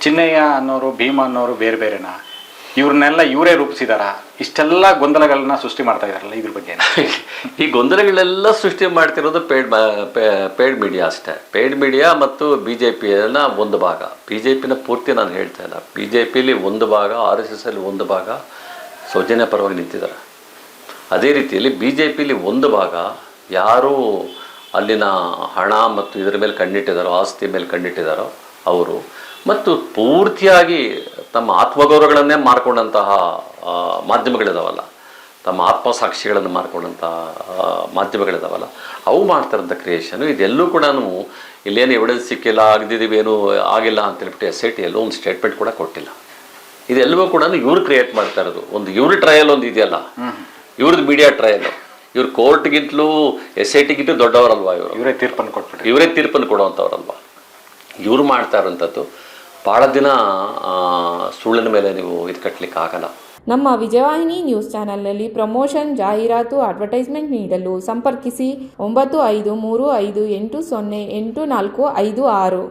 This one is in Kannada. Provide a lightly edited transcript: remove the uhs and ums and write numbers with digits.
ಚಿನ್ನಯ್ಯ ಅನ್ನೋರು ಭೀಮ ಅನ್ನೋರು ಬೇರೆ ಬೇರೆನಾ, ಇವ್ರನ್ನೆಲ್ಲ ಇವರೇ ರೂಪಿಸಿದಾರ? ಇಷ್ಟೆಲ್ಲ ಗೊಂದಲಗಳನ್ನ ಸೃಷ್ಟಿ ಮಾಡ್ತಾ ಇದಾರಲ್ಲ, ಇದ್ರ ಬಗ್ಗೆ ಈ ಗೊಂದಲಗಳೆಲ್ಲ ಸೃಷ್ಟಿ ಮಾಡ್ತಿರೋದು ಪೇಯ್ಡ್ ಮೀಡಿಯಾ ಅಷ್ಟೇ. ಪೇಯ್ಡ್ ಮೀಡಿಯಾ ಮತ್ತು ಬಿ ಜೆ ಪಿನ ಒಂದು ಭಾಗ. ಬಿ ಜೆ ಪಿನ ಪೂರ್ತಿ ನಾನು ಹೇಳ್ತಾ ಇಲ್ಲ. ಬಿ ಜೆ ಪಿಲಿ ಒಂದು ಭಾಗ, ಆರ್ ಎಸ್ ಎಸ್ ಅಲ್ಲಿ ಒಂದು ಭಾಗ ಸೌಜನ್ಯ ಪರವಾಗಿ ನಿಂತಿದ್ದಾರೆ. ಅದೇ ರೀತಿಯಲ್ಲಿ ಬಿ ಜೆ ಪಿಲಿ ಒಂದು ಭಾಗ ಯಾರು ಅಲ್ಲಿನ ಹಣ ಮತ್ತು ಇದರ ಮೇಲೆ ಕಣ್ಣಿಟ್ಟಿದ್ದಾರೋ, ಆಸ್ತಿ ಮೇಲೆ ಕಣ್ಣಿಟ್ಟಿದ್ದಾರೋ ಅವರು, ಮತ್ತು ಪೂರ್ತಿಯಾಗಿ ತಮ್ಮ ಆತ್ಮಗೌರವಗಳನ್ನೇ ಮಾರ್ಕೊಂಡಂತಹ ಮಾಧ್ಯಮಗಳಿದಾವಲ್ಲ, ತಮ್ಮ ಆತ್ಮಸಾಕ್ಷಿಗಳನ್ನು ಮಾರ್ಕೊಂಡಂತಹ ಮಾಧ್ಯಮಗಳಿದಾವಲ್ಲ, ಅವು ಮಾಡ್ತಾರಂಥ ಕ್ರಿಯೇಷನು. ಇದೆಲ್ಲೂ ಕೂಡ ಇಲ್ಲೇನು ಎವಿಡೆನ್ಸ್ ಸಿಕ್ಕಿಲ್ಲ, ಆಗದಿದ್ದೀವಿ, ಏನು ಆಗಿಲ್ಲ ಅಂತೇಳ್ಬಿಟ್ಟು ಎಸ್ ಐ ಟಿ ಎಲ್ಲೂ ಒಂದು ಸ್ಟೇಟ್ಮೆಂಟ್ ಕೂಡ ಕೊಟ್ಟಿಲ್ಲ. ಇದೆಲ್ಲವೂ ಕೂಡ ಇವ್ರು ಕ್ರಿಯೇಟ್ ಮಾಡ್ತಾ ಇರೋದು. ಒಂದು ಇವ್ರ ಟ್ರಯಲ್ ಒಂದು ಇದೆಯಲ್ಲ, ಇವ್ರದ್ದು ಮೀಡಿಯಾ ಟ್ರಯಲ್. ಇವ್ರು ಕೋರ್ಟ್ಗಿಂತಲೂ ಎಸ್ ಐ ಟಿಗಿಂತಲೂ ದೊಡ್ಡವರಲ್ವಾ ಇವರು? ಇವರೇ ತೀರ್ಪನ್ನು ಕೊಡುವಂಥವ್ರಲ್ವಾ? ಇವರು ಮಾಡ್ತಾ ಇರೋಂಥದ್ದು ಭಾಳ ದಿನ ಸುಳ್ಳಿನ ಮೇಲೆ ನೀವು ಇದು ಕಟ್ಟಲಿಕ್ಕೆ ಆಗಲ್ಲ. ನಮ್ಮ ವಿಜಯವಾಹಿನಿ ನ್ಯೂಸ್ ಚಾನೆಲ್ನಲ್ಲಿ ಪ್ರಮೋಷನ್, ಜಾಹೀರಾತು, ಅಡ್ವರ್ಟೈಸ್ಮೆಂಟ್ ನೀಡಲು ಸಂಪರ್ಕಿಸಿ 9535808456.